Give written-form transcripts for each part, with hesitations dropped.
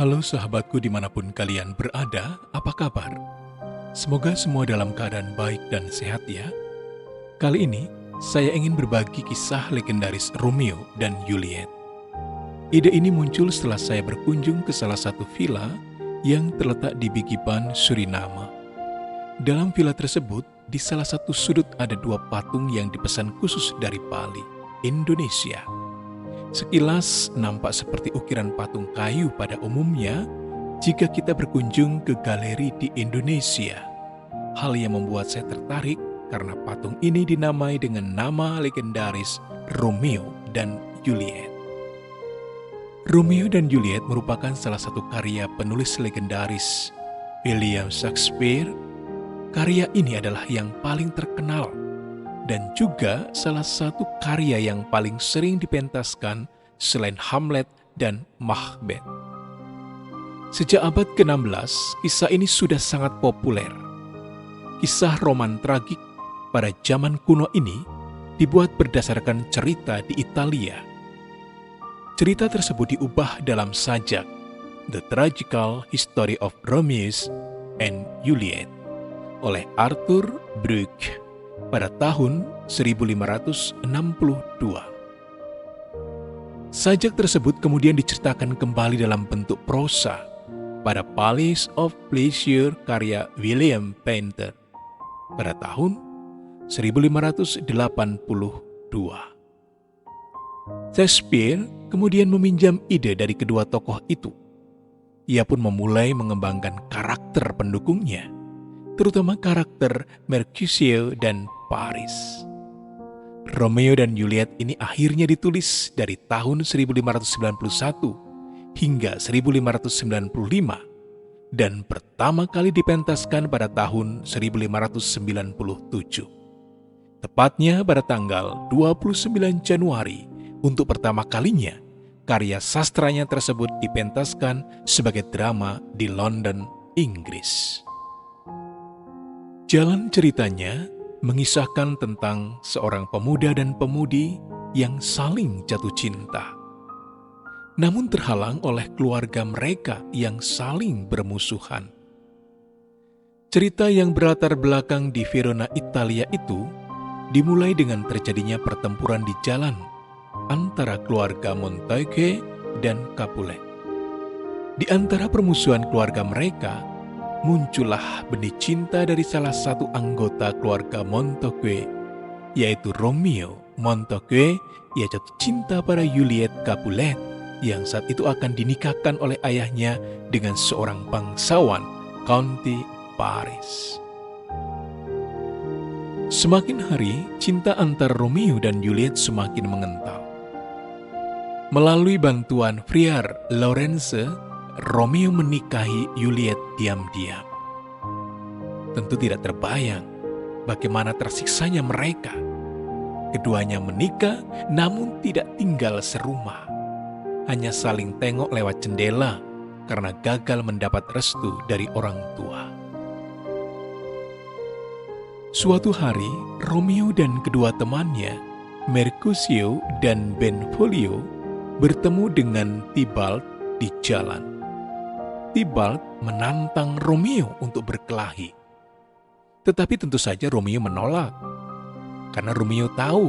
Halo sahabatku dimanapun kalian berada, apa kabar? Semoga semua dalam keadaan baik dan sehat ya. Kali ini, saya ingin berbagi kisah legendaris Romeo dan Juliet. Ide ini muncul setelah saya berkunjung ke salah satu villa yang terletak di Bigiban, Suriname. Dalam villa tersebut, di salah satu sudut ada dua patung yang dipesan khusus dari Bali, Indonesia. Sekilas nampak seperti ukiran patung kayu pada umumnya jika kita berkunjung ke galeri di Indonesia. Hal yang membuat saya tertarik karena patung ini dinamai dengan nama legendaris Romeo dan Juliet. Romeo dan Juliet merupakan salah satu karya penulis legendaris William Shakespeare. Karya ini adalah yang paling terkenal dan juga salah satu karya yang paling sering dipentaskan selain Hamlet dan Macbeth. Sejak abad ke-16, kisah ini sudah sangat populer. Kisah roman tragik pada zaman kuno ini dibuat berdasarkan cerita di Italia. Cerita tersebut diubah dalam sajak The Tragical History of Romeo and Juliet oleh Arthur Brooke pada tahun 1562. Sajak tersebut kemudian diceritakan kembali dalam bentuk prosa pada Palace of Pleasure karya William Painter pada tahun 1582. Shakespeare kemudian meminjam ide dari kedua tokoh itu. Ia pun memulai mengembangkan karakter pendukungnya, terutama karakter Mercutio dan Paris. Romeo dan Juliet ini akhirnya ditulis dari tahun 1591 hingga 1595 dan pertama kali dipentaskan pada tahun 1597. Tepatnya pada tanggal 29 Januari untuk pertama kalinya karya sastranya tersebut dipentaskan sebagai drama di London, Inggris. Jalan ceritanya mengisahkan tentang seorang pemuda dan pemudi yang saling jatuh cinta, namun terhalang oleh keluarga mereka yang saling bermusuhan. Cerita yang berlatar belakang di Verona, Italia itu dimulai dengan terjadinya pertempuran di jalan antara keluarga Montague dan Capulet. Di antara permusuhan keluarga mereka, muncullah benih cinta dari salah satu anggota keluarga Montague, yaitu Romeo Montague. Ia jatuh cinta pada Juliet Capulet yang saat itu akan dinikahkan oleh ayahnya dengan seorang bangsawan County Paris. Semakin hari, cinta antara Romeo dan Juliet semakin mengental. Melalui bantuan Friar Lawrence, Romeo menikahi Juliet diam-diam. Tentu tidak terbayang bagaimana tersiksanya mereka. Keduanya menikah namun tidak tinggal serumah. Hanya saling tengok lewat jendela karena gagal mendapat restu dari orang tua. Suatu hari, Romeo dan kedua temannya, Mercutio dan Benvolio, bertemu dengan Tybalt di jalan. Tybalt menantang Romeo untuk berkelahi. Tetapi tentu saja Romeo menolak, karena Romeo tahu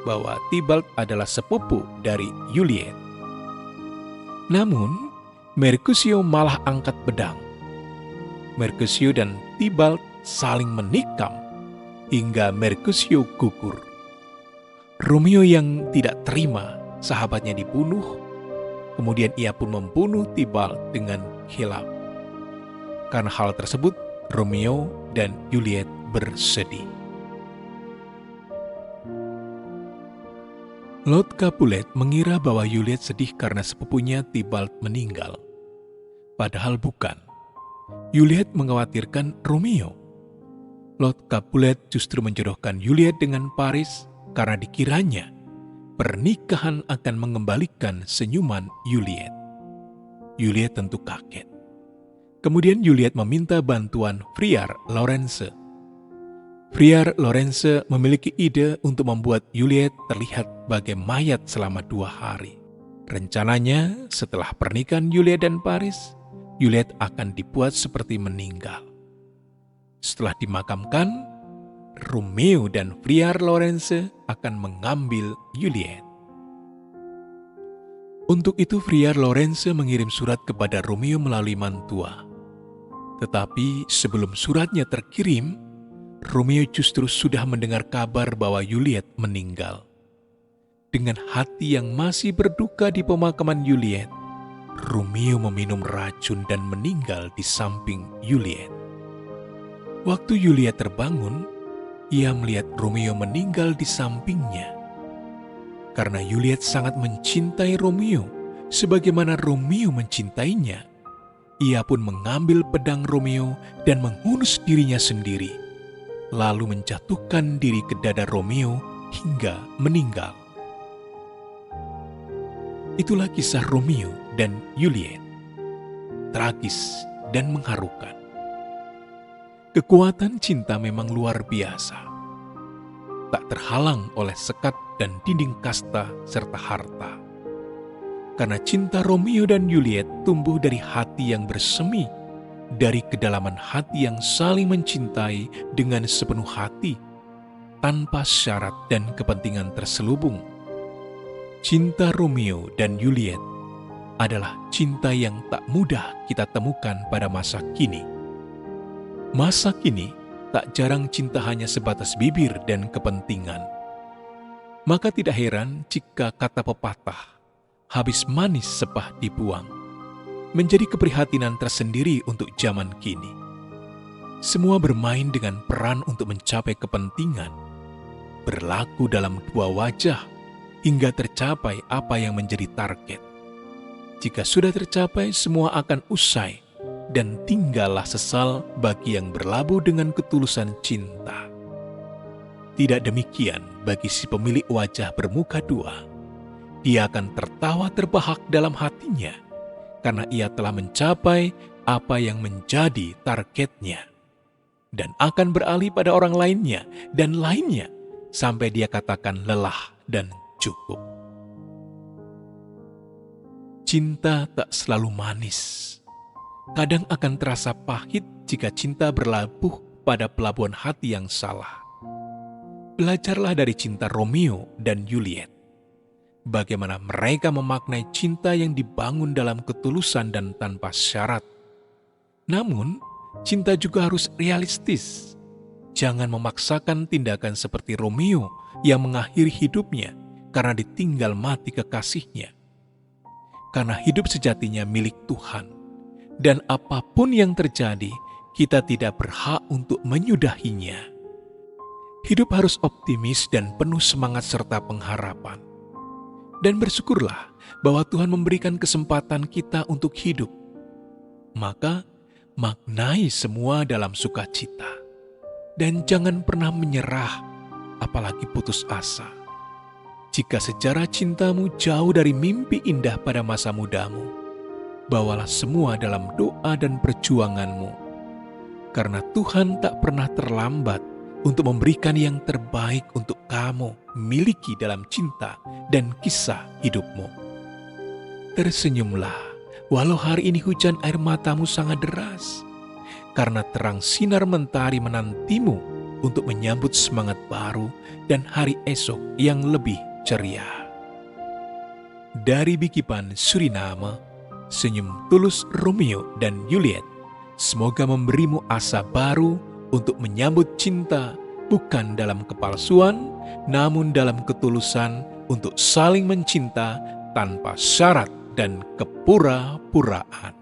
bahwa Tybalt adalah sepupu dari Juliet. Namun, Mercutio malah angkat pedang. Mercutio dan Tybalt saling menikam hingga Mercutio gugur. Romeo yang tidak terima sahabatnya dibunuh, kemudian ia pun membunuh Tybalt dengan hilaf. Karena hal tersebut, Romeo dan Juliet bersedih. Lord Capulet mengira bahwa Juliet sedih karena sepupunya Tybalt meninggal. Padahal bukan. Juliet mengkhawatirkan Romeo. Lord Capulet justru menjodohkan Juliet dengan Paris karena dikiranya pernikahan akan mengembalikan senyuman Juliet. Juliet tentu kaget. Kemudian Juliet meminta bantuan Friar Lawrence. Friar Lawrence memiliki ide untuk membuat Juliet terlihat bagai mayat selama 2 hari. Rencananya setelah pernikahan Juliet dan Paris, Juliet akan dibuat seperti meninggal. Setelah dimakamkan, Romeo dan Friar Lawrence akan mengambil Juliet. Untuk itu Friar Lawrence mengirim surat kepada Romeo melalui Mantua. Tetapi sebelum suratnya terkirim, Romeo justru sudah mendengar kabar bahwa Juliet meninggal. Dengan hati yang masih berduka di pemakaman Juliet, Romeo meminum racun dan meninggal di samping Juliet. Waktu Juliet terbangun, ia melihat Romeo meninggal di sampingnya. Karena Juliet sangat mencintai Romeo, sebagaimana Romeo mencintainya, ia pun mengambil pedang Romeo dan menghunus dirinya sendiri, lalu menjatuhkan diri ke dada Romeo hingga meninggal. Itulah kisah Romeo dan Juliet, tragis dan mengharukan. Kekuatan cinta memang luar biasa, tak terhalang oleh sekat dan dinding kasta serta harta. Karena cinta Romeo dan Juliet tumbuh dari hati yang bersemi, dari kedalaman hati yang saling mencintai dengan sepenuh hati, tanpa syarat dan kepentingan terselubung. Cinta Romeo dan Juliet adalah cinta yang tak mudah kita temukan pada masa kini. Masa kini tak jarang cinta hanya sebatas bibir dan kepentingan. Maka tidak heran jika kata pepatah, habis manis sepah dibuang, menjadi keprihatinan tersendiri untuk zaman kini. Semua bermain dengan peran untuk mencapai kepentingan, berlaku dalam dua wajah, hingga tercapai apa yang menjadi target. Jika sudah tercapai, semua akan usai, dan tinggallah sesal bagi yang berlabuh dengan ketulusan cinta. Tidak demikian bagi si pemilik wajah bermuka dua. Dia akan tertawa terbahak dalam hatinya, karena ia telah mencapai apa yang menjadi targetnya, dan akan beralih pada orang lainnya dan lainnya, sampai dia katakan lelah dan cukup. Cinta tak selalu manis. Kadang akan terasa pahit jika cinta berlabuh pada pelabuhan hati yang salah. Belajarlah dari cinta Romeo dan Juliet. Bagaimana mereka memaknai cinta yang dibangun dalam ketulusan dan tanpa syarat. Namun, cinta juga harus realistis. Jangan memaksakan tindakan seperti Romeo yang mengakhiri hidupnya karena ditinggal mati kekasihnya. Karena hidup sejatinya milik Tuhan, dan apapun yang terjadi, kita tidak berhak untuk menyudahinya. Hidup harus optimis dan penuh semangat serta pengharapan. Dan bersyukurlah bahwa Tuhan memberikan kesempatan kita untuk hidup. Maka, maknai semua dalam sukacita. Dan jangan pernah menyerah, apalagi putus asa. Jika sejarah cintamu jauh dari mimpi indah pada masa mudamu, bawalah semua dalam doa dan perjuanganmu. Karena Tuhan tak pernah terlambat untuk memberikan yang terbaik untuk kamu miliki dalam cinta dan kisah hidupmu. Tersenyumlah, walau hari ini hujan air matamu sangat deras, karena terang sinar mentari menantimu untuk menyambut semangat baru dan hari esok yang lebih ceria. Dari Bikipan Suriname, senyum tulus Romeo dan Juliet, semoga memberimu asa baru untuk menyambut cinta, bukan dalam kepalsuan, namun dalam ketulusan untuk saling mencinta tanpa syarat dan kepura-puraan.